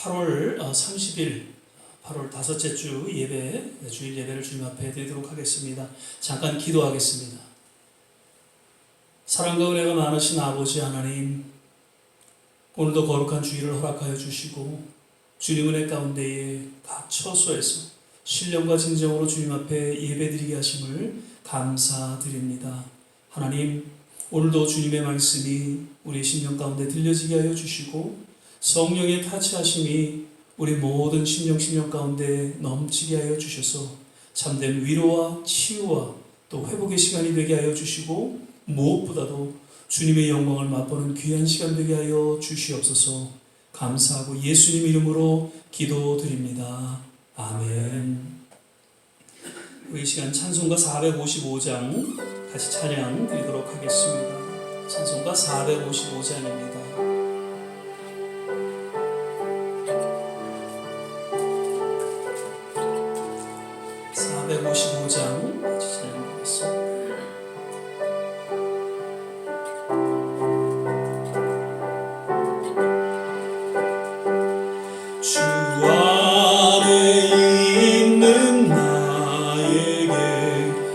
8월 30일 8월 다섯째 주 예배, 주일 예배를 주님 앞에 드리도록 하겠습니다. 잠깐 기도하겠습니다. 사랑과 은혜가 많으신 아버지 하나님, 오늘도 거룩한 주일을 허락하여 주시고 주님 은혜 가운데에 각 처소에서 신령과 진정으로 주님 앞에 예배드리게 하심을 감사드립니다. 하나님, 오늘도 주님의 말씀이 우리 심령 가운데 들려지게 하여 주시고 성령의 타치하심이 우리 모든 심령 가운데 넘치게 하여 주셔서 참된 위로와 치유와 또 회복의 시간이 되게 하여 주시고 무엇보다도 주님의 영광을 맛보는 귀한 시간 되게 하여 주시옵소서. 감사하고 예수님 이름으로 기도드립니다. 아멘. 우리 시간 찬송가 455장 같이 찬양 드리도록 하겠습니다. 찬송가 455장입니다. 455장 같이 찬양하겠습니다. 주 안에 있는 나에게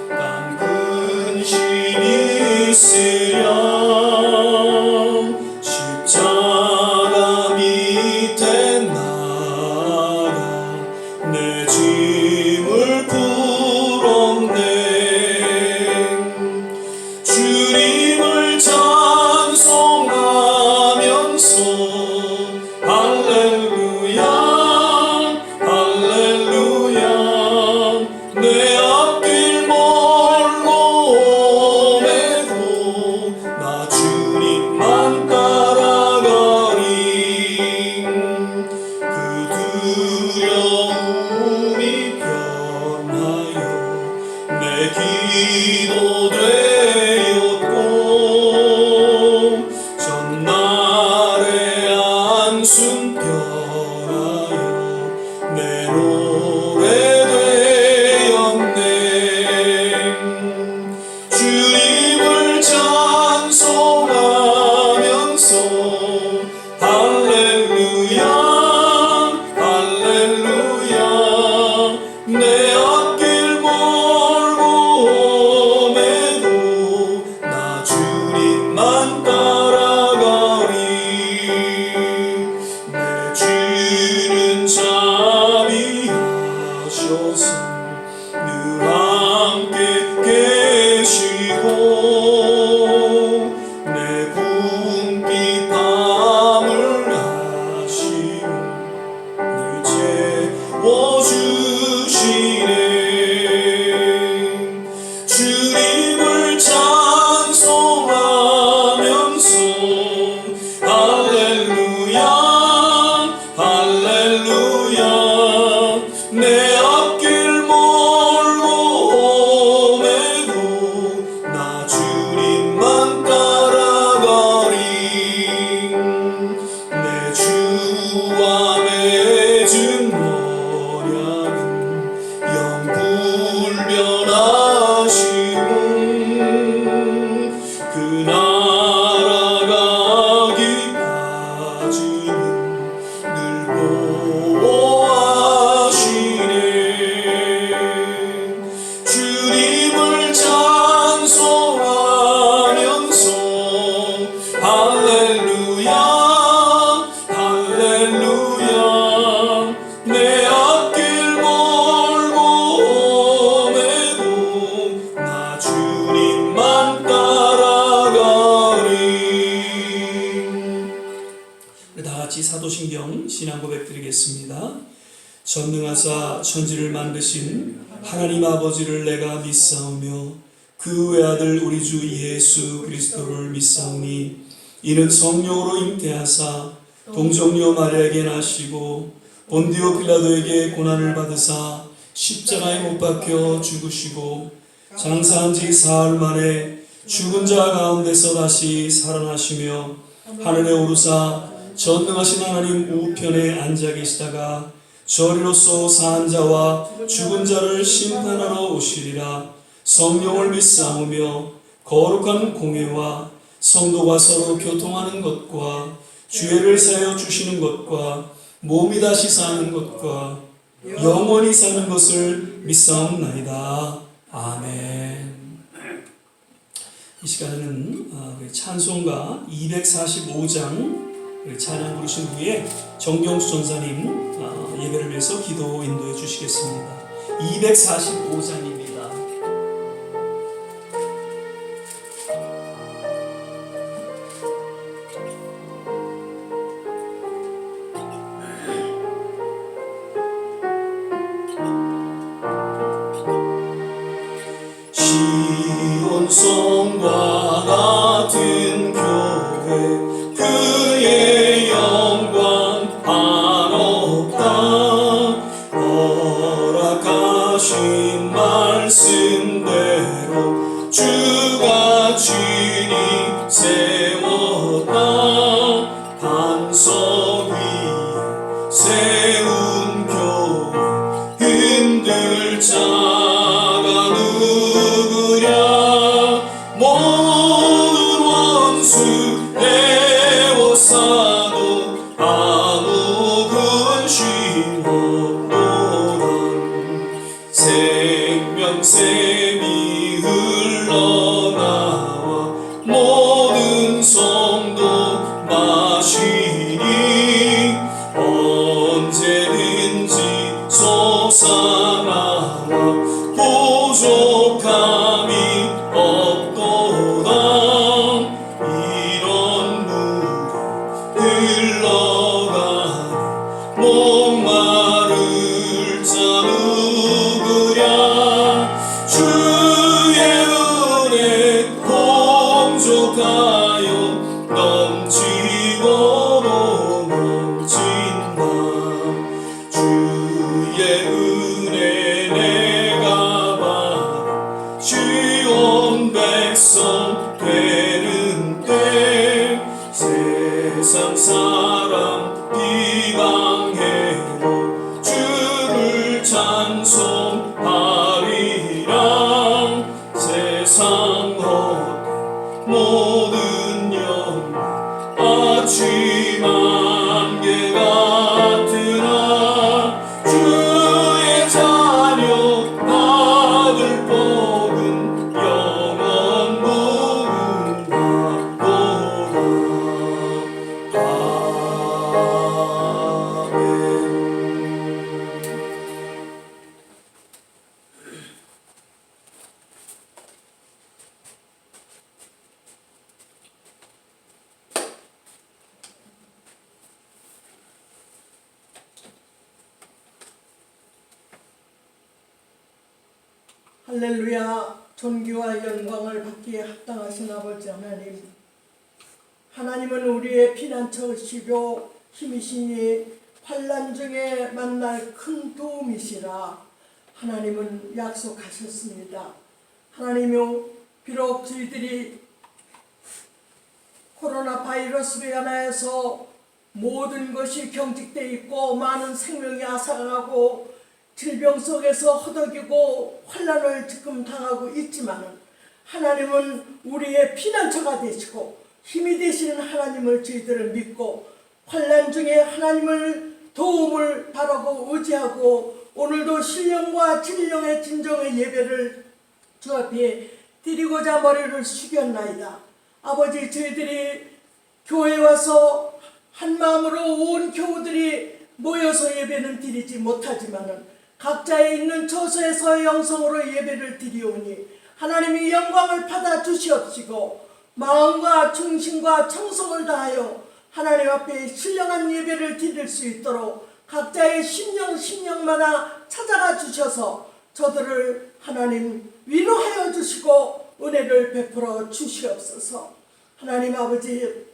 난 근심이 있으랴 십자가 밑에 나가 내 짐을 풀었네. 주님을 찬송하면서 할렐루야 할렐루야 내 앞길 멀고 오매도 나 주님만 따라가리. 그 두려움이 변하여 내 기도 되었고 전날의 안숨 변하여 내 노래 되었네. 주님을 찬송하면서 할렐루야 할렐루야 내 앞길 멀고 오매도 나 주님만 따라가리. 내 주는 자비하셔서 늘 함께 계시고 내 궁핍 밤을 하시고 늘 채워주시네. 주님을 찬송하면서 할렐루야 할렐루야 내 앞길 멀고 오매도 나 주님만 따라가리. 내 주와 맺은 언약은 영불변하시고 그 나라 가기까지는 늘 보호하시네. 주님을 찬송하면서 할렐루야 할렐루야 내 앞길 멀고 오매도 나 주님만 따라가리. 다같이 사도신경 신앙 고백 드리겠습니다. 전능하사 천지를 만드신 하나님 아버지를 내가 믿사오며 그 외아들 우리 주 예수 그리스도를 믿사오니 이는 성령으로 잉태하사 동정녀 마리아에게 나시고 본디오 빌라도에게 고난을 받으사 십자가에 못 박혀 죽으시고 장사한 지 사흘 만에 죽은 자 가운데서 다시 살아나시며 하늘에 오르사 전능하신 하나님 우편에 앉아 계시다가 저리로서 사한 자와 죽은 자를 심판하러 오시리라. 성령을 믿사오며 거룩한 공회와 성도가 서로 교통하는 것과 죄를 사여 주시는 것과 몸이 다시 사는 것과 영원히 사는 것을 믿사옵나이다. 아멘. 이 시간에는 우리 찬송가 245장 찬양 부르신 후에 정경수 전사님 예배를 위해서 기도 인도해 주시겠습니다. 245장입니다. 시온성과 같은 교회 그의 영광 한없다. 허락하신 말씀대로 주가 친히 세웠다. 반석 위에 세운 교회 흔들 자가 누구랴. 모든 원수 에워싸도 아무 근심 없노라. 생명샘이 흘러나와 모든 성도 마시니 언제든지 솟아나와 부족함이 없도다. 이런 물이 흘러가니 목마를 자 누구랴. 주의 은혜 풍족하여 넘치고도 넘친다. 주의 은혜 내가 받아 지온 백성 되는 때 세상 사람 비방해도 주를 찬송하리라. 세상 헛된 모든 영광 아침 안개 같으나 주의 자녀 받을 복은 영원 무궁하도다. 아멘. 할렐루야. 존귀와 영광을 받기에 합당하신 아버지 하나님, 하나님은 우리의 피난처시고 힘이시니 환난 중에 만날 큰 도움이시라 하나님은 약속하셨습니다. 하나님요, 비록 저희들이 코로나 바이러스로 인하여서 모든 것이 경직되어 있고 많은 생명이 앗아가고 질병 속에서 허덕이고 환난을 지금 당하고 있지만 하나님은 우리의 피난처가 되시고 힘이 되시는 하나님을 저희들은 믿고 환난 중에 하나님을 도움을 바라고 의지하고 오늘도 신령과 진령의 진정의 예배를 주 앞에 드리고자 머리를 숙였나이다. 아버지, 저희들이 교회에 와서 한마음으로 온 교우들이 모여서 예배는 드리지 못하지만은 각자의 있는 처소에서 영성으로 예배를 드리오니 하나님이 영광을 받아 주시옵시고 마음과 중심과 청성을 다하여 하나님 앞에 신령한 예배를 드릴 수 있도록 각자의 심령마다 찾아가 주셔서 저들을 하나님 위로하여 주시고 은혜를 베풀어 주시옵소서. 하나님 아버지,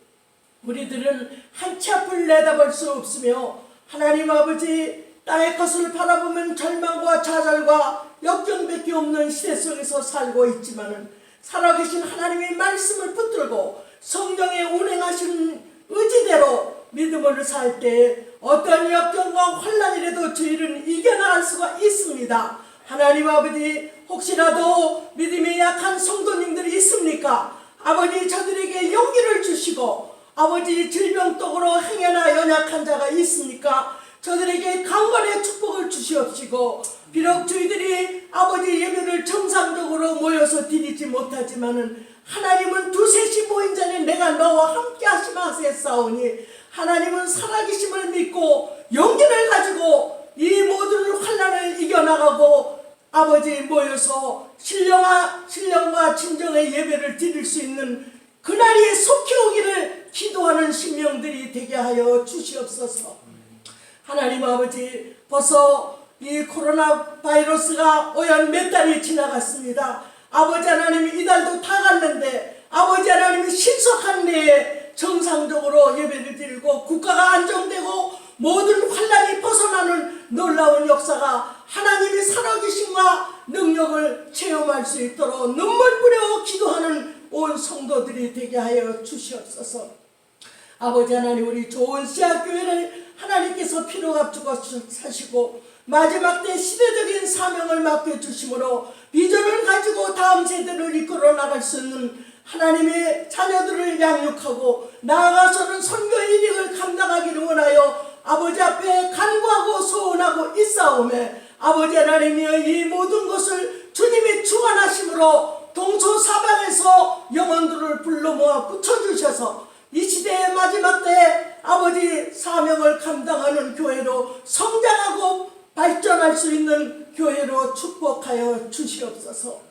우리들은 한치 앞을 내다볼 수 없으며 하나님 아버지, 땅의 것을 바라보면 절망과 좌절과 역경밖에 없는 시대 속에서 살고 있지만은 살아계신 하나님의 말씀을 붙들고 성령에 운행하신 의지대로 믿음으로 살 때 어떤 역경과 환난이라도 저희는 이겨나갈 수가 있습니다. 하나님 아버지, 혹시라도 믿음이 약한 성도님들이 있습니까? 아버지, 저들에게 용기를 주시고 아버지 질병독으로 행여나 연약한 자가 있습니까? 저들에게 강건의 축복을 주시옵시고, 비록 저희들이 아버지 예배를 정상적으로 모여서 드리지 못하지만은 하나님은 두셋이 모인 자는 내가 너와 함께 하시마 하셨사오니, 하나님은 살아계심을 믿고 용기를 가지고 이 모든 환난을 이겨나가고 아버지 모여서 신령과 진정의 예배를 드릴 수 있는 그날이 속히 오기를 기도하는 심령들이 되게 하여 주시옵소서. 하나님 아버지, 벌써 이 코로나 바이러스가 오연 몇 달이 지나갔습니다. 아버지 하나님, 이달도 다 갔는데 아버지 하나님이 신속한 내에 정상적으로 예배를 드리고 국가가 안정되고 모든 환난이 벗어나는 놀라운 역사가 하나님의 살아계심과 능력을 체험할 수 있도록 눈물 뿌려 기도하는 온 성도들이 되게 하여 주시옵소서. 아버지 하나님, 우리 좋은 씨앗교회를 하나님께서 피로 값주고 사시고 마지막 때 시대적인 사명을 맡겨주심으로 비전을 가지고 다음 세대를 이끌어 나갈 수 있는 하나님의 자녀들을 양육하고 나아가서는 선교 일익을 감당하기를 원하여 아버지 앞에 간구하고 소원하고 있사오매, 아버지 하나님이여, 이 모든 것을 주님의 주관하심으로 동서사방에서 영혼들을 불러 모아 붙여주셔서 이 시대의 마지막 때 아버지 사명을 감당하는 교회로 성장하고 발전할 수 있는 교회로 축복하여 주시옵소서.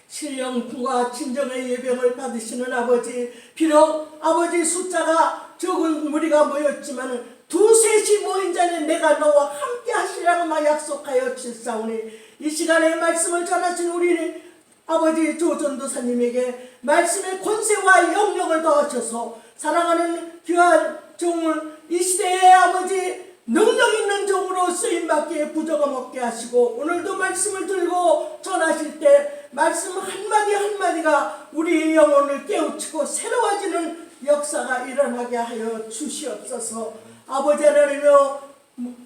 신령과 진정의 예배를 받으시는 아버지, 비록 아버지 숫자가 적은 무리가 모였지만 두셋이 모인 자는 내가 너와 함께 하시라고 약속하여 주사오니, 이 시간에 말씀을 전하신 우리 아버지 조전도사님에게 말씀의 권세와 영역을 더하셔서 사랑하는 귀한 종을 이 시대의 아버지 능력 있는 종으로 쓰임받기에 부족함 없게 하시고, 오늘도 말씀을 들고 전하실 때 말씀 한마디 한마디가 우리 영혼을 깨우치고 새로워지는 역사가 일어나게 하여 주시옵소서. 아버지 하나님여,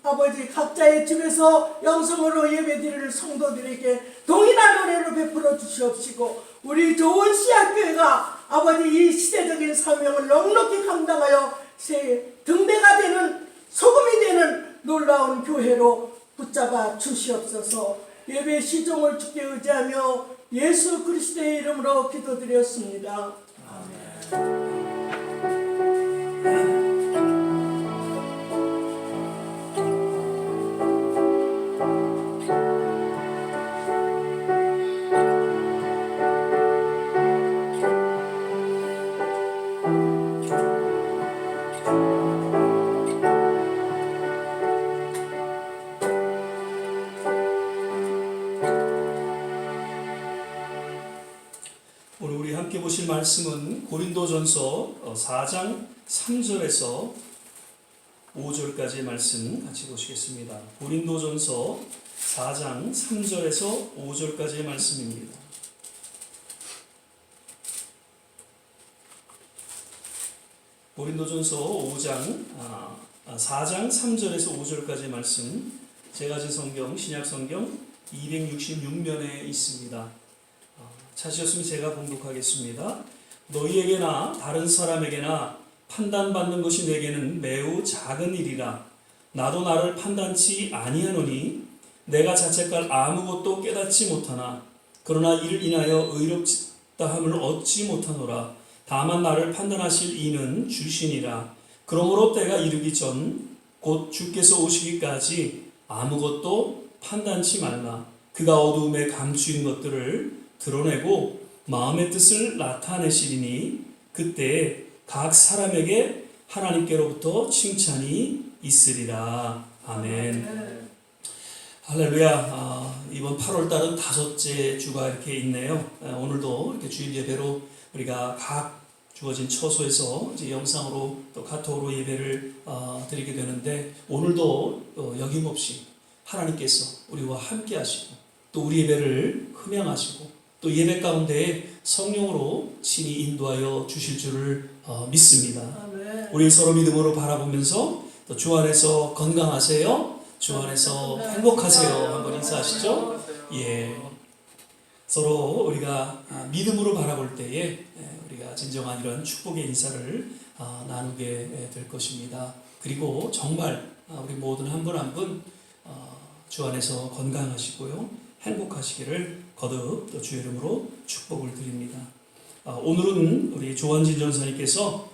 아버지 각자의 집에서 영성으로 예배드릴 성도들에게 동일한 은혜로 베풀어 주시옵시고, 우리 좋은 씨앗교회가 아버지 이 시대적인 사명을 넉넉히 감당하여 새 등대가 되는, 소금이 되는 놀라운 교회로 붙잡아 주시옵소서. 예배 시종을 주께 의지하며 예수 그리스도의 이름으로 기도드렸습니다. 아멘. 오늘 우리 함께 보실 말씀은 고린도전서 4장 3절에서 5절까지의 말씀 같이 보시겠습니다. 고린도전서 4장 3절에서 5절까지의 말씀입니다. 고린도전서 4장 3절에서 5절까지의 말씀, 제가 진 성경 신약성경 266면에 있습니다. 찾으셨으면 제가 봉독하겠습니다. 너희에게나 다른 사람에게나 판단받는 것이 내게는 매우 작은 일이라. 나도 나를 판단치 아니하노니 내가 자책할 아무것도 깨닫지 못하나 그러나 이를 인하여 의롭다함을 얻지 못하노라. 다만 나를 판단하실 이는 주시니라. 그러므로 때가 이르기 전 곧 주께서 오시기까지 아무것도 판단치 말라. 그가 어두움에 감추인 것들을 드러내고 마음의 뜻을 나타내시리니 그때 각 사람에게 하나님께로부터 칭찬이 있으리라. 아멘. 할렐루야. 이번 8월달은 5째 주가 이렇게 있네요. 오늘도 이렇게 주일 예배로 우리가 각 주어진 처소에서 이제 영상으로 또 카톡으로 예배를 드리게 되는데, 오늘도 여김없이 하나님께서 우리와 함께 하시고 또 우리 예배를 흠양하시고 또 예배 가운데 성령으로 친히 인도하여 주실 줄을 믿습니다. 아멘. 우리 서로 믿음으로 바라보면서 또 주 안에서 건강하세요, 주 안에서 행복하세요 한번 인사하시죠. 예, 서로 우리가 믿음으로 바라볼 때에 우리가 진정한 이런 축복의 인사를 나누게 될 것입니다. 그리고 정말 우리 모든 한 분 한 분 주 안에서 건강하시고요, 행복하시기를 거듭 또 주의 이름으로 축복을 드립니다. 오늘은 우리 조한진 전사님께서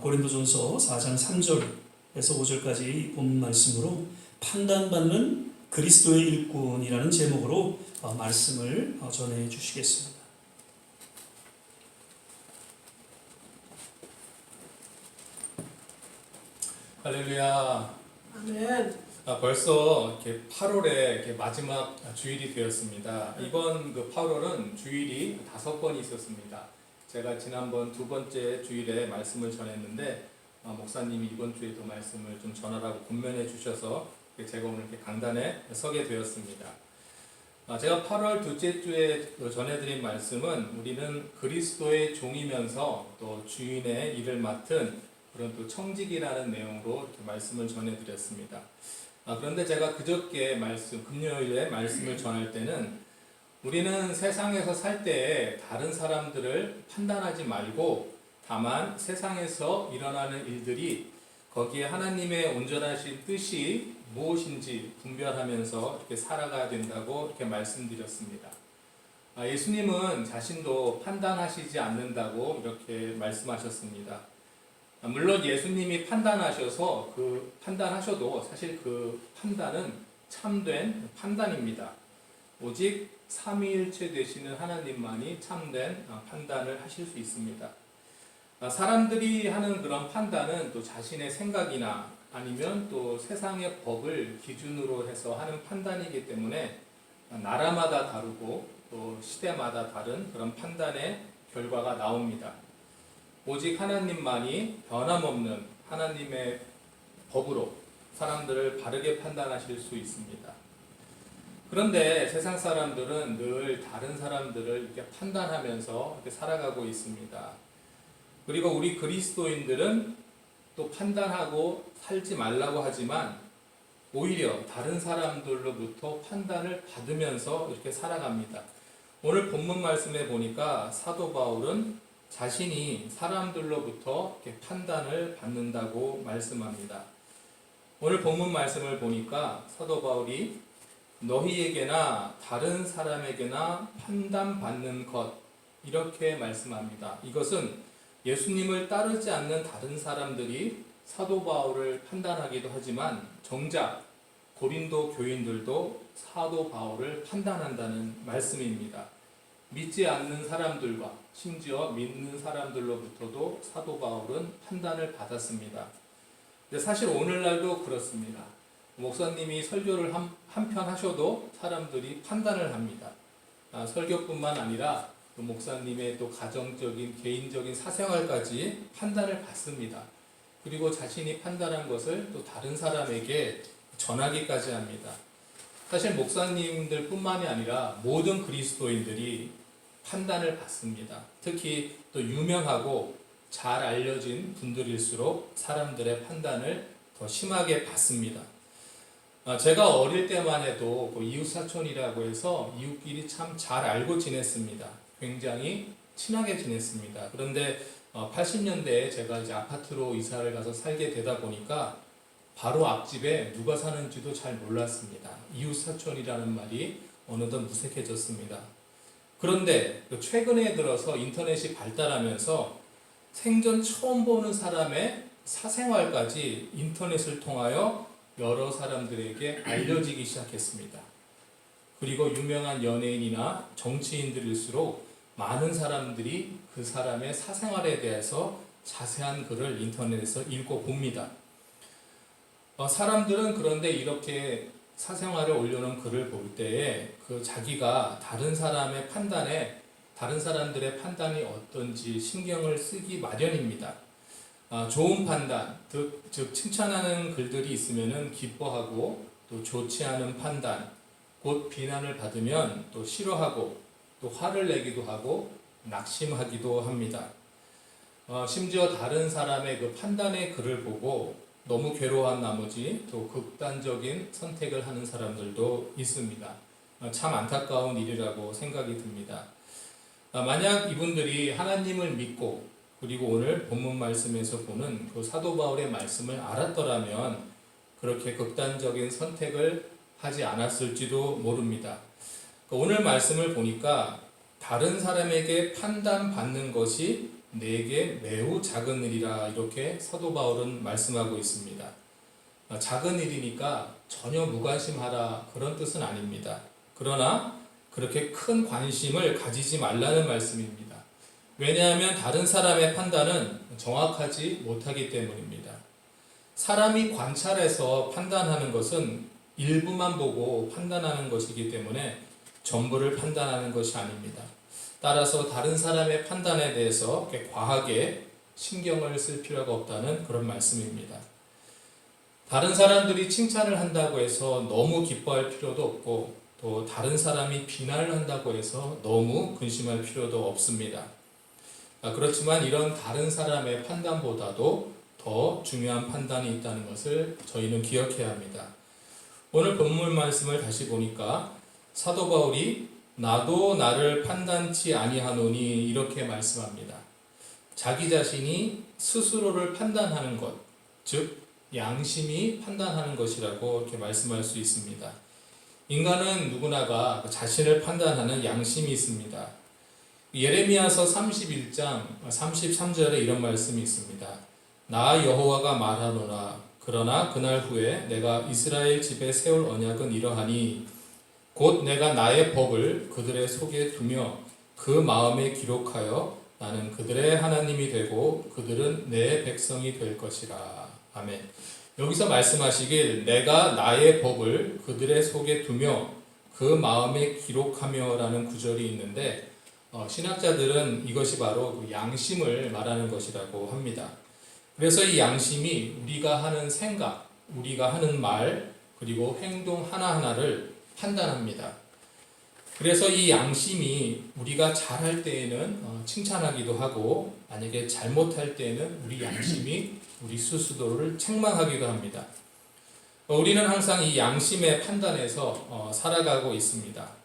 고린도전서 4장 3절에서 5절까지 본 말씀으로 판단받는 그리스도의 일꾼이라는 제목으로 말씀을 전해 주시겠습니다. 할렐루야. 아멘. 벌써 이렇게 8월에 이렇게 마지막 주일이 되었습니다. 이번 그 8월은 주일이 5번이 있었습니다. 제가 지난번 두 번째 주일에 말씀을 전했는데 목사님이 이번 주에도 말씀을 좀 전하라고 권면해 주셔서 제가 오늘 이렇게 강단에 서게 되었습니다. 제가 8월 둘째 주에 전해드린 말씀은 우리는 그리스도의 종이면서 또 주인의 일을 맡은 그런 또 청직이라는 내용으로 이렇게 말씀을 전해드렸습니다. 그런데 제가 그저께 금요일에 말씀을 전할 때는 우리는 세상에서 살 때에 다른 사람들을 판단하지 말고 다만 세상에서 일어나는 일들이 거기에 하나님의 온전하신 뜻이 무엇인지 분별하면서 이렇게 살아가야 된다고 이렇게 말씀드렸습니다. 예수님은 자신도 판단하시지 않는다고 이렇게 말씀하셨습니다. 물론 예수님이 판단하셔서 판단하셔도 사실 그 판단은 참된 판단입니다. 오직 삼위일체 되시는 하나님만이 참된 판단을 하실 수 있습니다. 사람들이 하는 그런 판단은 또 자신의 생각이나 아니면 또 세상의 법을 기준으로 해서 하는 판단이기 때문에 나라마다 다르고 또 시대마다 다른 그런 판단의 결과가 나옵니다. 오직 하나님만이 변함없는 하나님의 법으로 사람들을 바르게 판단하실 수 있습니다. 그런데 세상 사람들은 늘 다른 사람들을 이렇게 판단하면서 이렇게 살아가고 있습니다. 그리고 우리 그리스도인들은 또 판단하고 살지 말라고 하지만 오히려 다른 사람들로부터 판단을 받으면서 이렇게 살아갑니다. 오늘 본문 말씀에 보니까 사도 바울은 자신이 사람들로부터 이렇게 판단을 받는다고 말씀합니다. 오늘 본문 말씀을 보니까 사도 바울이 너희에게나 다른 사람에게나 판단받는 것 이렇게 말씀합니다. 이것은 예수님을 따르지 않는 다른 사람들이 사도 바울을 판단하기도 하지만 정작 고린도 교인들도 사도 바울을 판단한다는 말씀입니다. 믿지 않는 사람들과 심지어 믿는 사람들로부터도 사도 바울은 판단을 받았습니다. 근데 사실 오늘날도 그렇습니다. 목사님이 설교를 한편 하셔도 사람들이 판단을 합니다. 설교뿐만 아니라 또 목사님의 또 가정적인 개인적인 사생활까지 판단을 받습니다. 그리고 자신이 판단한 것을 또 다른 사람에게 전하기까지 합니다. 사실 목사님들 뿐만이 아니라 모든 그리스도인들이 판단을 받습니다. 특히 또 유명하고 잘 알려진 분들일수록 사람들의 판단을 더 심하게 받습니다. 제가 어릴 때만 해도 이웃사촌이라고 해서 이웃끼리 참 잘 알고 지냈습니다. 굉장히 친하게 지냈습니다. 그런데 80년대에 제가 이제 아파트로 이사를 가서 살게 되다 보니까 바로 앞집에 누가 사는지도 잘 몰랐습니다. 이웃사촌이라는 말이 어느덧 무색해졌습니다. 그런데 최근에 들어서 인터넷이 발달하면서 생전 처음 보는 사람의 사생활까지 인터넷을 통하여 여러 사람들에게 알려지기 시작했습니다. 그리고 유명한 연예인이나 정치인들일수록 많은 사람들이 그 사람의 사생활에 대해서 자세한 글을 인터넷에서 읽고 봅니다. 사람들은 그런데 이렇게 사생활에 올려놓은 글을 볼 때에 자기가 다른 사람의 판단에 다른 사람들의 판단이 어떤지 신경을 쓰기 마련입니다. 좋은 판단, 즉 칭찬하는 글들이 있으면 기뻐하고 또 좋지 않은 판단, 곧 비난을 받으면 또 싫어하고 또 화를 내기도 하고 낙심하기도 합니다. 심지어 다른 사람의 그 판단의 글을 보고 너무 괴로워한 나머지 또 극단적인 선택을 하는 사람들도 있습니다. 참 안타까운 일이라고 생각이 듭니다. 만약 이분들이 하나님을 믿고 그리고 오늘 본문 말씀에서 보는 그 사도 바울의 말씀을 알았더라면 그렇게 극단적인 선택을 하지 않았을지도 모릅니다. 오늘 말씀을 보니까 다른 사람에게 판단받는 것이 내게 매우 작은 일이라 이렇게 사도 바울은 말씀하고 있습니다. 작은 일이니까 전혀 무관심하라 그런 뜻은 아닙니다. 그러나 그렇게 큰 관심을 가지지 말라는 말씀입니다. 왜냐하면 다른 사람의 판단은 정확하지 못하기 때문입니다. 사람이 관찰해서 판단하는 것은 일부만 보고 판단하는 것이기 때문에 전부를 판단하는 것이 아닙니다. 따라서 다른 사람의 판단에 대해서 과하게 신경을 쓸 필요가 없다는 그런 말씀입니다. 다른 사람들이 칭찬을 한다고 해서 너무 기뻐할 필요도 없고 또 다른 사람이 비난을 한다고 해서 너무 근심할 필요도 없습니다. 그렇지만 이런 다른 사람의 판단보다도 더 중요한 판단이 있다는 것을 저희는 기억해야 합니다. 오늘 본문 말씀을 다시 보니까 사도 바울이 나도 나를 판단치 아니하노니 이렇게 말씀합니다. 자기 자신이 스스로를 판단하는 것, 즉 양심이 판단하는 것이라고 이렇게 말씀할 수 있습니다. 인간은 누구나가 자신을 판단하는 양심이 있습니다. 예레미야서 31장 33절에 이런 말씀이 있습니다. 나 여호와가 말하노라. 그러나 그날 후에 내가 이스라엘 집에 세울 언약은 이러하니 곧 내가 나의 법을 그들의 속에 두며 그 마음에 기록하여 나는 그들의 하나님이 되고 그들은 내 백성이 될 것이라. 아멘. 여기서 말씀하시길 내가 나의 법을 그들의 속에 두며 그 마음에 기록하며 라는 구절이 있는데 신학자들은 이것이 바로 그 양심을 말하는 것이라고 합니다. 그래서 이 양심이 우리가 하는 생각, 우리가 하는 말, 그리고 행동 하나하나를 판단합니다. 그래서 이 양심이 우리가 잘할 때에는 칭찬하기도 하고 만약에 잘못할 때에는 우리 양심이 우리 스스로를 책망하기도 합니다. 우리는 항상 이 양심의 판단에서 살아가고 있습니다.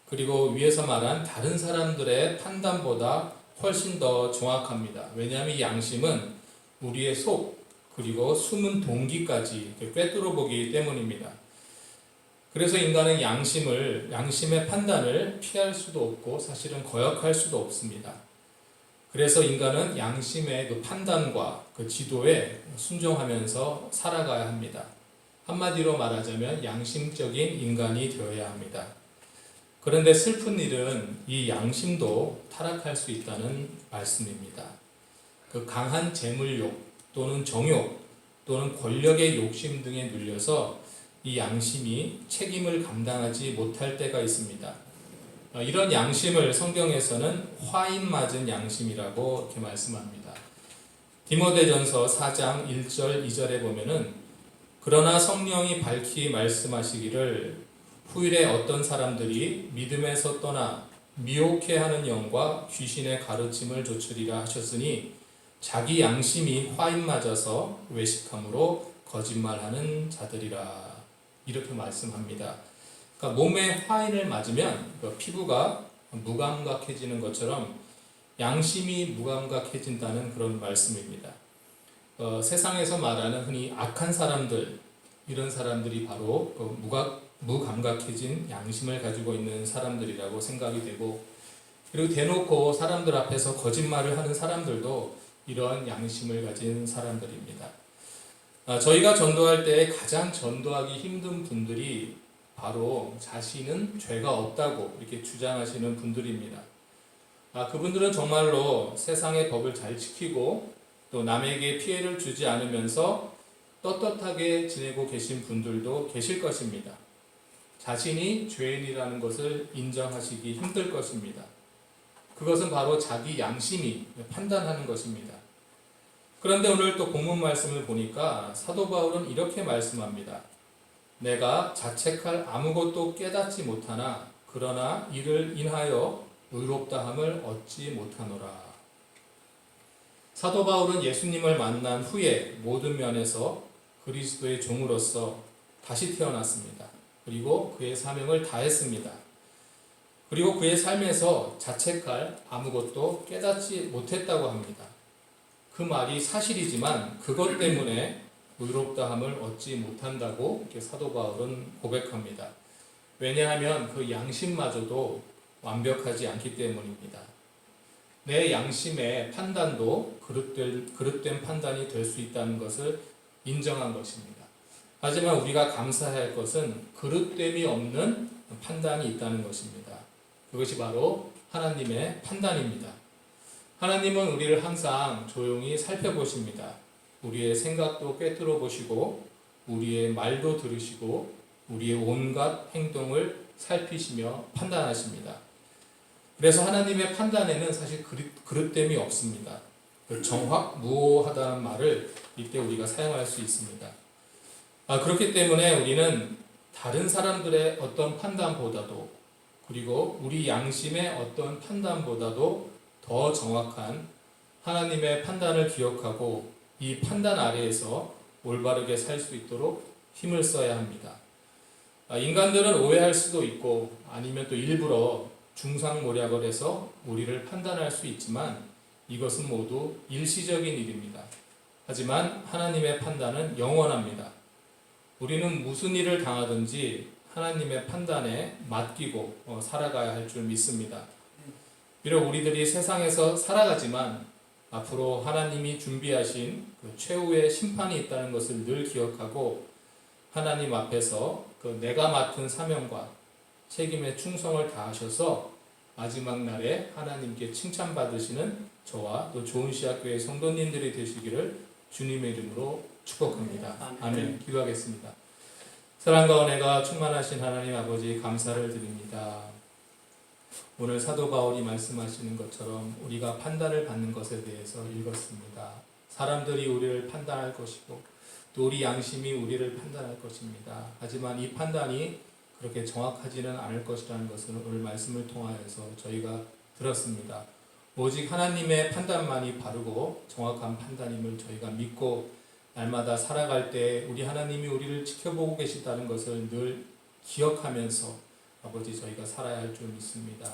그리고 위에서 말한 다른 사람들의 판단보다 훨씬 더 정확합니다. 왜냐하면 이 양심은 우리의 속 그리고 숨은 동기까지 꿰뚫어 보기 때문입니다. 그래서 인간은 양심의 판단을 피할 수도 없고 사실은 거역할 수도 없습니다. 그래서 인간은 양심의 그 판단과 그 지도에 순종하면서 살아가야 합니다. 한마디로 말하자면 양심적인 인간이 되어야 합니다. 그런데 슬픈 일은 이 양심도 타락할 수 있다는 말씀입니다. 그 강한 재물욕 또는 정욕 또는 권력의 욕심 등에 눌려서 이 양심이 책임을 감당하지 못할 때가 있습니다. 이런 양심을 성경에서는 화인 맞은 양심이라고 이렇게 말씀합니다. 디모데전서 4장 1절 2절에 보면은 그러나 성령이 밝히 말씀하시기를 후일에 어떤 사람들이 믿음에서 떠나 미혹해하는 영과 귀신의 가르침을 조추리라 하셨으니 자기 양심이 화인 맞아서 외식함으로 거짓말하는 자들이라 이렇게 말씀합니다. 그러니까 몸에 화인을 맞으면 피부가 무감각해지는 것처럼 양심이 무감각해진다는 그런 말씀입니다. 세상에서 말하는 흔히 악한 사람들 이런 사람들이 바로 무감각해진 양심을 가지고 있는 사람들이라고 생각이 되고 그리고 대놓고 사람들 앞에서 거짓말을 하는 사람들도 이러한 양심을 가진 사람들입니다. 저희가 전도할 때 가장 전도하기 힘든 분들이 바로 자신은 죄가 없다고 이렇게 주장하시는 분들입니다. 그분들은 정말로 세상의 법을 잘 지키고 또 남에게 피해를 주지 않으면서 떳떳하게 지내고 계신 분들도 계실 것입니다. 자신이 죄인이라는 것을 인정하시기 힘들 것입니다. 그것은 바로 자기 양심이 판단하는 것입니다. 그런데 오늘 또 본문 말씀을 보니까 사도 바울은 이렇게 말씀합니다. 내가 자책할 아무것도 깨닫지 못하나 그러나 이를 인하여 의롭다함을 얻지 못하노라. 사도 바울은 예수님을 만난 후에 모든 면에서 그리스도의 종으로서 다시 태어났습니다. 그리고 그의 사명을 다했습니다. 그리고 그의 삶에서 자책할 아무것도 깨닫지 못했다고 합니다. 그 말이 사실이지만 그것 때문에 의롭다함을 얻지 못한다고 이렇게 사도 바울은 고백합니다. 왜냐하면 그 양심마저도 완벽하지 않기 때문입니다. 내 양심의 판단도 그릇된 판단이 될 수 있다는 것을 인정한 것입니다. 하지만 우리가 감사해야 할 것은 그릇됨이 없는 판단이 있다는 것입니다. 그것이 바로 하나님의 판단입니다. 하나님은 우리를 항상 조용히 살펴보십니다. 우리의 생각도 꿰뚫어 보시고 우리의 말도 들으시고 우리의 온갖 행동을 살피시며 판단하십니다. 그래서 하나님의 판단에는 사실 그릇됨이 없습니다. 정확무오하다는 말을 이때 우리가 사용할 수 있습니다. 그렇기 때문에 우리는 다른 사람들의 어떤 판단보다도 그리고 우리 양심의 어떤 판단보다도 더 정확한 하나님의 판단을 기억하고 이 판단 아래에서 올바르게 살 수 있도록 힘을 써야 합니다. 인간들은 오해할 수도 있고 아니면 또 일부러 중상모략을 해서 우리를 판단할 수 있지만 이것은 모두 일시적인 일입니다. 하지만 하나님의 판단은 영원합니다. 우리는 무슨 일을 당하든지 하나님의 판단에 맡기고 살아가야 할 줄 믿습니다. 비록 우리들이 세상에서 살아가지만 앞으로 하나님이 준비하신 그 최후의 심판이 있다는 것을 늘 기억하고 하나님 앞에서 그 내가 맡은 사명과 책임의 충성을 다하셔서 마지막 날에 하나님께 칭찬받으시는 저와 또 좋은시학교의 성도님들이 되시기를 주님의 이름으로 축복합니다. 아멘. 기도하겠습니다. 사랑과 은혜가 충만하신 하나님 아버지 감사를 드립니다. 오늘 사도 바울이 말씀하시는 것처럼 우리가 판단을 받는 것에 대해서 읽었습니다. 사람들이 우리를 판단할 것이고 또 우리 양심이 우리를 판단할 것입니다. 하지만 이 판단이 그렇게 정확하지는 않을 것이라는 것을 오늘 말씀을 통하여서 저희가 들었습니다. 오직 하나님의 판단만이 바르고 정확한 판단임을 저희가 믿고 날마다 살아갈 때 우리 하나님이 우리를 지켜보고 계시다는 것을 늘 기억하면서 아버지 저희가 살아야 할 줄 믿습니다.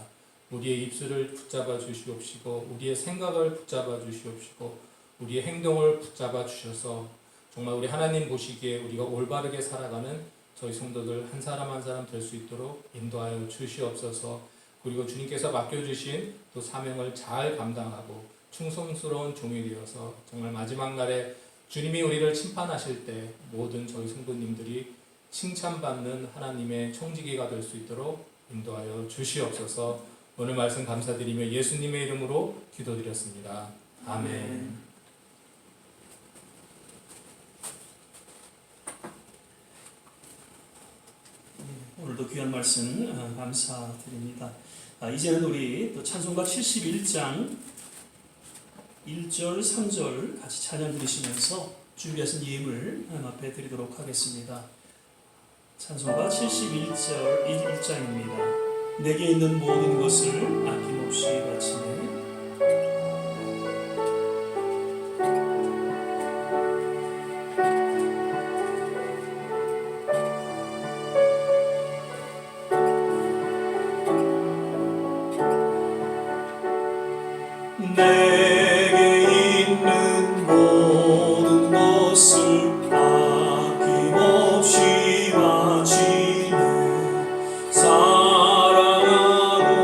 우리의 입술을 붙잡아 주시옵시고 우리의 생각을 붙잡아 주시옵시고 우리의 행동을 붙잡아 주셔서 정말 우리 하나님 보시기에 우리가 올바르게 살아가는 저희 성도들 한 사람 한 사람 될 수 있도록 인도하여 주시옵소서. 그리고 주님께서 맡겨주신 또 사명을 잘 감당하고 충성스러운 종이 되어서 정말 마지막 날에 주님이 우리를 심판하실 때 모든 저희 성도님들이 칭찬받는 하나님의 청지기가 될 수 있도록 인도하여 주시옵소서. 오늘 말씀 감사드리며 예수님의 이름으로 기도드렸습니다. 아멘. 오늘도 귀한 말씀 감사드립니다. 이제는 우리 또 찬송가 71장 1절 3절 같이 찬양 드리시면서 준비하신 예물 하나님 앞에 드리도록 하겠습니다. 찬송가 71절 1장입니다. 내게 있는 모든 것을 아낌없이 바치네. 내게 있는 모든 것을 아낌없이 바치네. 사랑하고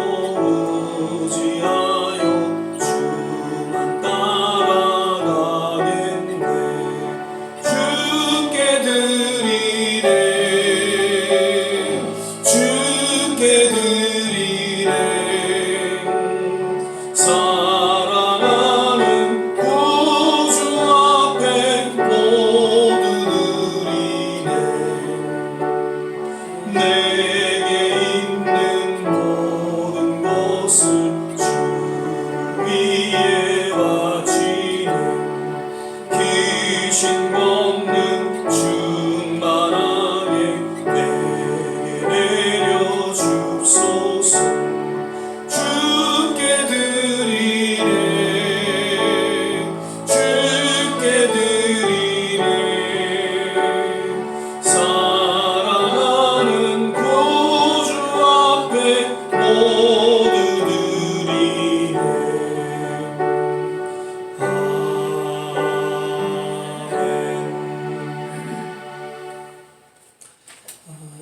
의지하여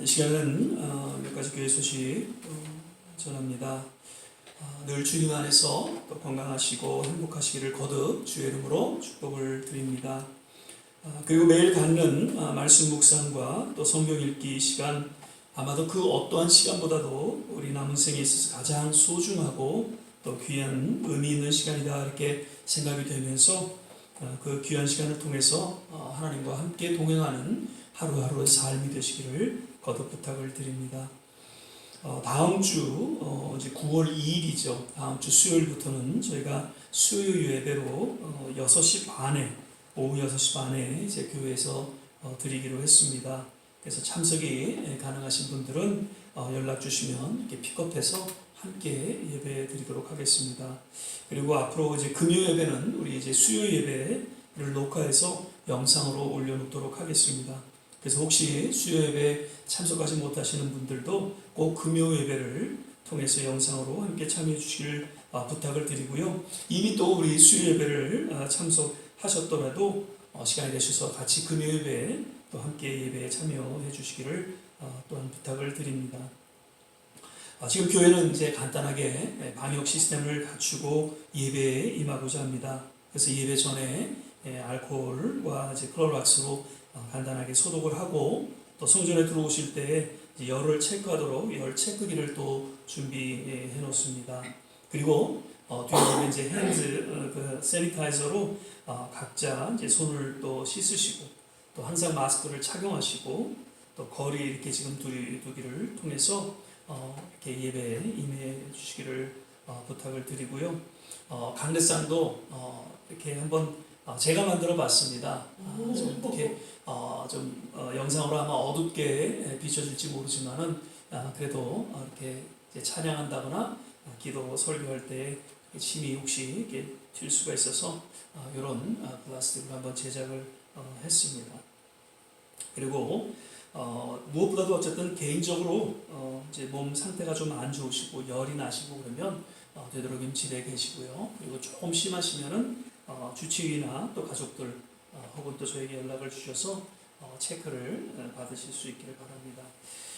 시간은 몇 가지 교회 소식 전합니다. 늘 주님 안에서 또 건강하시고 행복하시기를 거듭 주의 이름으로 축복을 드립니다. 그리고 매일 갖는 말씀 묵상과 또 성경 읽기 시간, 아마도 그 어떠한 시간보다도 우리 남은 생에 있어서 가장 소중하고 또 귀한 의미 있는 시간이다 이렇게 생각이 되면서 그 귀한 시간을 통해서 하나님과 함께 동행하는 하루하루의 삶이 되시기를 거듭 부탁을 드립니다. 다음 주 이제 9월 2일이죠. 다음 주 수요일부터는 저희가 수요 예배로 6시 반에 오후 6시 반에 이제 교회에서 드리기로 했습니다. 그래서 참석이 가능하신 분들은 연락 주시면 이렇게 픽업해서 함께 예배 드리도록 하겠습니다. 그리고 앞으로 이제 금요 예배는 우리 이제 수요 예배를 녹화해서 영상으로 올려놓도록 하겠습니다. 그래서 혹시 수요 예배 참석하지 못하시는 분들도 꼭 금요 예배를 통해서 영상으로 함께 참여해 주시길 부탁을 드리고요. 이미 또 우리 수요 예배를 참석하셨더라도 시간이 되셔서 같이 금요 예배에 또 함께 예배에 참여해 주시기를 또한 부탁을 드립니다. 지금 교회는 이제 간단하게 방역 시스템을 갖추고 예배에 임하고자 합니다. 그래서 예배 전에 알코올과 이제 클로락스로 간단하게 소독을 하고 또 성전에 들어오실 때 열을 체크하도록 열 체크기를 또 준비해 놓습니다. 그리고 뒤에 이제 핸드 세니타이저로 각자 이제 손을 또 씻으시고 또 항상 마스크를 착용하시고 또 거리 이렇게 지금 두기를 통해서 이렇게 예배에 임해 주시기를 부탁을 드리고요. 강대상도 이렇게 한번 제가 만들어 봤습니다. 좀 이렇게 영상으로 아마 어둡게 비춰질지 모르지만은 그래도 이렇게 이제 찬양한다거나 기도 설교할 때 침이 혹시 이렇게 튈 수가 있어서 이런 플라스틱을 한번 제작을 했습니다. 그리고 무엇보다도 어쨌든 개인적으로 이제 몸 상태가 좀 안 좋으시고 열이 나시고 그러면 되도록이면 집에 계시고요. 그리고 조금 심하시면은 주치의나 또 가족들 혹은 또 저에게 연락을 주셔서 체크를 받으실 수 있기를 바랍니다.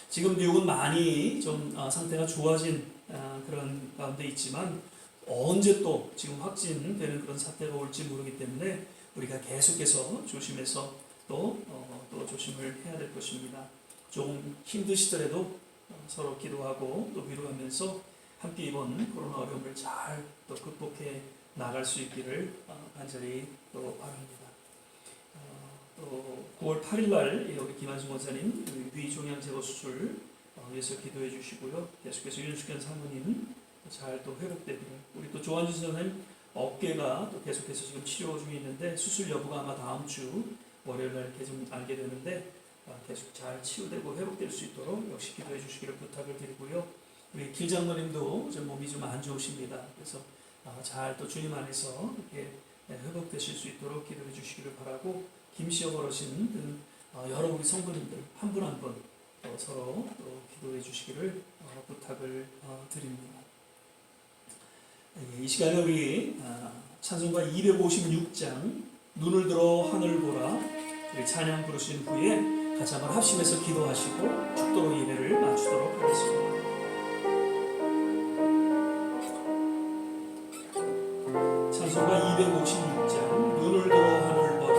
지금 미국은 많이 좀 상태가 좋아진 그런 가운데 있지만 언제 또 지금 확진되는 그런 사태가 올지 모르기 때문에 우리가 계속해서 조심해서 또 조심을 해야 될 것입니다. 조금 힘드시더라도 서로 기도하고 또 위로하면서 함께 이번 코로나 어려움을 잘 또 극복해 나갈 수 있기를 간절히 또 바랍니다. 또 9월 8일 날 우리 김한수 원사님 위종양 제거 수술 위해서 기도해 주시고요. 계속해서 윤숙현 사모님 잘 또 회복되기를. 우리 또 조한주 선생님 어깨가 또 계속해서 지금 치료 중에 있는데 수술 여부가 아마 다음 주 월요일 날 이렇게 좀 알게 되는데 계속 잘 치유되고 회복될 수 있도록 역시 기도해 주시기를 부탁을 드리고요. 우리 길 장로님도 좀 몸이 좀 안 좋으십니다. 그래서 잘 또 주님 안에서 이렇게 회복되실 수 있도록 기도해 주시기를 바라고, 김시영 어르신 등 여러 우리 성도님들 한 분 한 분 서로 또 기도해 주시기를 부탁을 드립니다. 이 시간에 우리 찬송가 256장 눈을 들어 하늘 보라 우리 찬양 부르신 후에 같이 한번 합심해서 기도하시고 축도로 예배를 마치도록 하겠습니다. 찬송가 256장 눈을 들어 하늘 보라.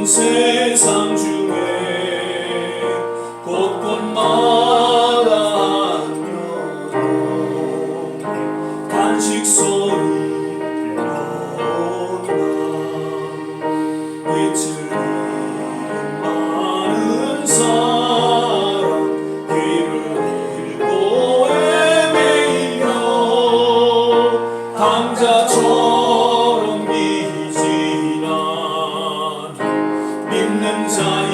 세상 중에 곳곳마다 안겨도 간식 소리 들려온다. 빛을 잃은 많은 사람 길을 잃고 헤매이며 강자처럼 미진한 믿는 자여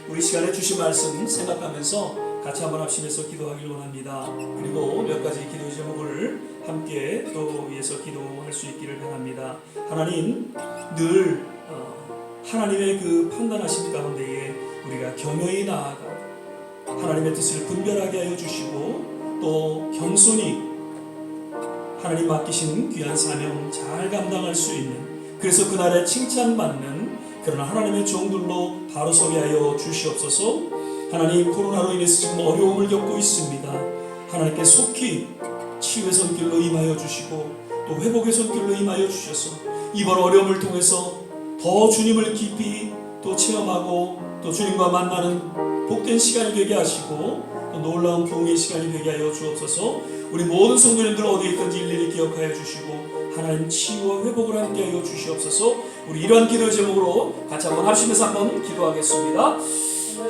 우리 시간에 주신 말씀 생각하면서 같이 한번 합심해서 기도하길 원합니다. 그리고 몇 가지 기도 제목을 함께 또 위해서 기도할 수 있기를 바랍니다. 하나님, 늘 하나님의 그 판단하심 가운데에 우리가 겸허히 나아가 하나님의 뜻을 분별하게 하여 주시고 또 겸손히 하나님 맡기신 귀한 사명 잘 감당할 수 있는, 그래서 그날에 칭찬받는 그런 하나님의 종들로 바로 서게 하여 주시옵소서. 하나님, 코로나로 인해서 지금 어려움을 겪고 있습니다. 하나님께 속히 치유의 손길로 임하여 주시고 또 회복의 손길로 임하여 주셔서 이번 어려움을 통해서 더 주님을 깊이 또 체험하고 또 주님과 만나는 복된 시간이 되게 하시고 또 놀라운 부흥의 시간이 되게 하여 주옵소서. 우리 모든 성도님들 어디에 있든지 일일이 기억하여 주시고 하나님 치유와 회복을 함께 하여 주시옵소서. 우리 이러한 기도의 제목으로 같이 한번 합심해서 한번 기도하겠습니다.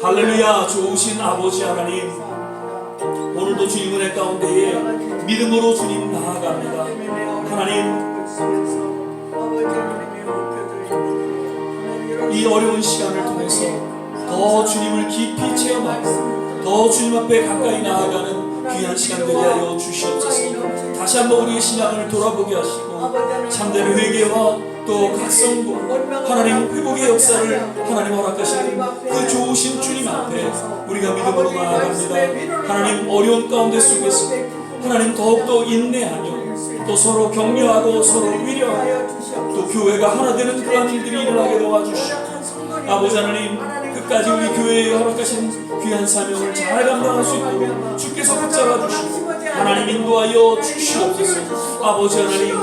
할렐루야. 좋으신 아버지 하나님, 오늘도 주님 은혜 가운데에 믿음으로 주님 나아갑니다. 하나님, 이 어려운 시간을 통해서 더 주님을 깊이 체험하고 더 주님 앞에 가까이 나아가는 귀한 시간 되게 하여 주시옵소서. 다시 한번 우리의 신앙을 돌아보게 하시고 참된 회개와 또 각성과 하나님 회복의 역사를 하나님 허락하시는 그 좋으신 주님 앞에 우리가 믿음으로 나아갑니다. 하나님, 어려운 가운데 속에서 하나님 더욱더 인내하며 또 서로 격려하고 서로 위로하고 또 교회가 하나 되는 그러한 일들이 일어나게 도와주시고 아버지 하나님, 끝까지 우리 교회에 허락하신 귀한 사명을 잘 감당할 수 있도록 주께서 붙잡아 주시고 하나님 인도하여 주시옵소서. 아버지 하나님,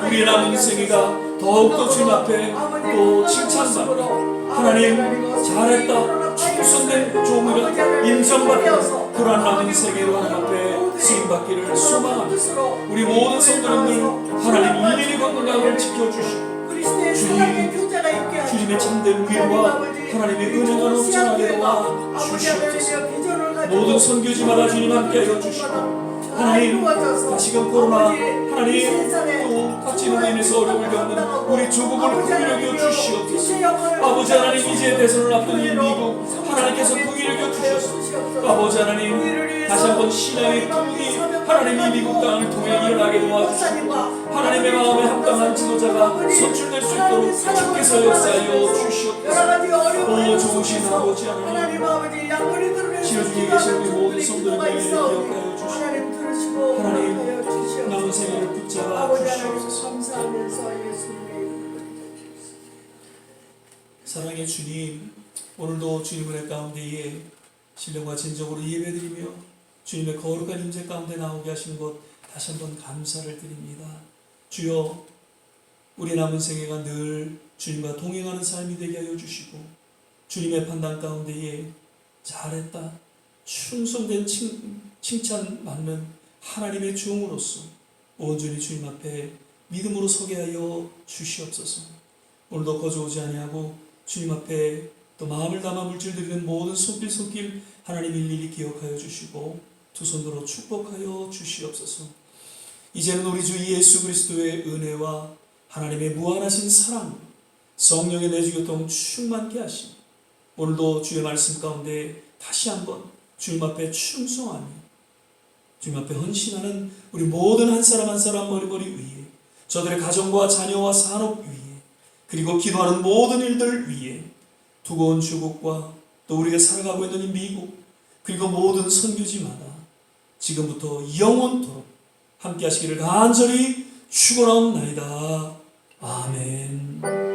우리의 남은 생애가 더욱더 주님 앞에 또 칭찬받고 하나님 잘했다, 충성된 종으로 인정받고 그러한 남은 생애로 하나님 앞에 쓰임받기를 소망합니다. 우리 모든 성도님들 하나님 일일이 건강을 지켜주시고 주님의 참된 위로와 하나님의 은혜가 넘쳐나게 도와주시옵소서. 모든 선교지마다 주님 함께하여 주시고 하나님, 다시금 코로나 하나님 또 박진으로 인해서 어려움을 겪는 우리 조국을 긍휼히 여겨 주시옵소서. 아버지 하나님, 이제 대선을 앞둔 이 미국 하나님께서 긍휼히 여겨 주셔서 아버지 하나님, 다시 한번 신앙의 긍휼이 하나님 이 미국 땅을 통해 일어나게 도와주시고 하나님의 마음에 합당한 지도자가 선출될 수 있도록 주께서 역사하여 주시옵소서. 오 좋으신 아버지 하나님, 지어주기 계신 우리 모든 성도님에게 기억하여 주시고 하나님, 남은 생애를 붙잡아 주시옵소서. 사랑의 주님, 오늘도 주님 은혜 가운데에 신령과 진정으로 예배드리며 주님의 거룩한 임재 가운데 나오게 하신 것 다시 한번 감사를 드립니다. 주여, 우리 남은 생애가 늘 주님과 동행하는 삶이 되게 하여 주시고 주님의 판단 가운데에 잘했다, 충성된 칭찬 받는 하나님의 종으로서 온전히 주님 앞에 믿음으로 서게 하여 주시옵소서. 오늘도 거저오지 아니하고 주님 앞에 또 마음을 담아 물질드리는 모든 손길 하나님 일일이 기억하여 주시고 두 손으로 축복하여 주시옵소서. 이제는 우리 주 예수 그리스도의 은혜와 하나님의 무한하신 사랑, 성령의 내주교통 충만케 하심, 오늘도 주의 말씀 가운데 다시 한번 주님 앞에 충성하며 주님 앞에 헌신하는 우리 모든 한 사람 한 사람 머리 위에, 저들의 가정과 자녀와 산업 위에, 그리고 기도하는 모든 일들 위에 두고 온 주국과 또 우리가 살아가고 있는 이 미국, 그리고 모든 선교지마다 지금부터 영원토록 함께 하시기를 간절히 축원하옵나이다. 아멘.